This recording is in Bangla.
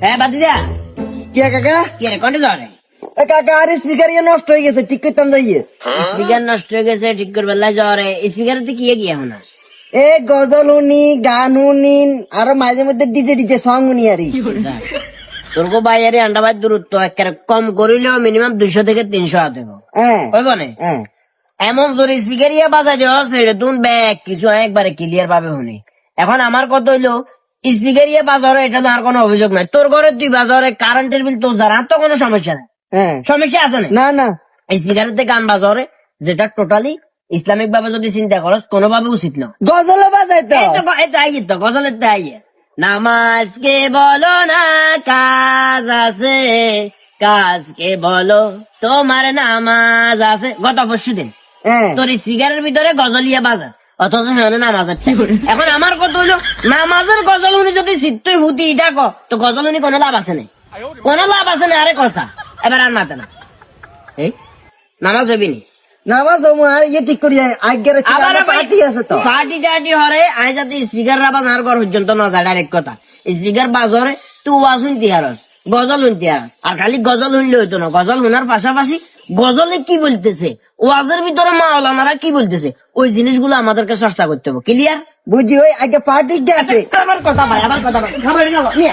হ্যাঁ বাতিজা কে কাকা? কি রে কোনটা ধরে এ কাকা আর স্পিকার ইয়ে নষ্ট হয়ে গেছে, ঠিক করতাম যাইয়ে। স্পিকার নষ্ট হয়ে গেছে ঠিক করবে জ্বরে স্পিকারতে কি গিয়ে এখন এ গজল শুনি, গান শুনি, আরো মাঝে মধ্যে ডিজে ডিজে সং শুনি আরি। তোর বাইরে আন্ডা বাই দূরত্ব একেবারে কম করিলেও মিনিমাম 200 থেকে 300 হাতে হ্যাঁ ওই বনে হ্যাঁ এমন জোরে স্পিকার ইয়ে বাজাই দেওয়া সেটা তুমি ব্যাগ কিছু একবারে ক্লিয়ার পাবে শুনি। এখন আমার কথা হইলো স্পিকার ইয়ে বাজারে এটা তো আর কোনো অভিযোগ নাই, তোর ঘরে তুই বাজারে কারেন্টের বিল তোর যারা তো কোনো সমস্যা নাই, হ্যাঁ সমস্যা আছে না না না স্পিকারের গান বাজারে যেটা টোটালি ইসলামিক ভাবে যদি চিন্তা করস কোনোভাবে উচিত না। গজল বাজাই তো তো গজলের তো আইয়ে নামাজকে বলো না কাজ আছে, কাজকে বলো তোমার নামাজ আছে। গত পরশু দিন হ্যাঁ তোর স্পিকারের ভিতরে গজলিয়া বাজার অথচ সেখানে নামাজের time। এখন আমার কথা হইলো নামাজের গজল উনি যদি চিত্তই হুতি ডাকো তো গজল উনি কোনো লাভ আছে না, কোনো লাভ আছে না। আরে কষা এবার আর মাতে না এই নামাজ হবি নি নামাজ আর ইয়ে ঠিক করি আগের পার্টি আছে তো। পার্টি টার্টি হরে আই যাতে স্পিকার রাবা নার ঘর পর্যন্ত ন যায় ডাইরেক্ট কথা স্পিকার বাজরে তুই ওয়াজ শুনতে হারস গজল শুনতে হারস আর খালি গজল শুনলে হইতো না, গজল শোনার পাশাপাশি গজলে কি বলতেছে ওয়াজের ভিতরে মাওলানারা কি বলতেছে ওই জিনিসগুলো আমাদেরকে চর্চা করতে হবে। ক্লিয়ার বুঝি ওই আগে পার্টি গেছে। আবার কথা ভাই খাবার গেল নিয়ে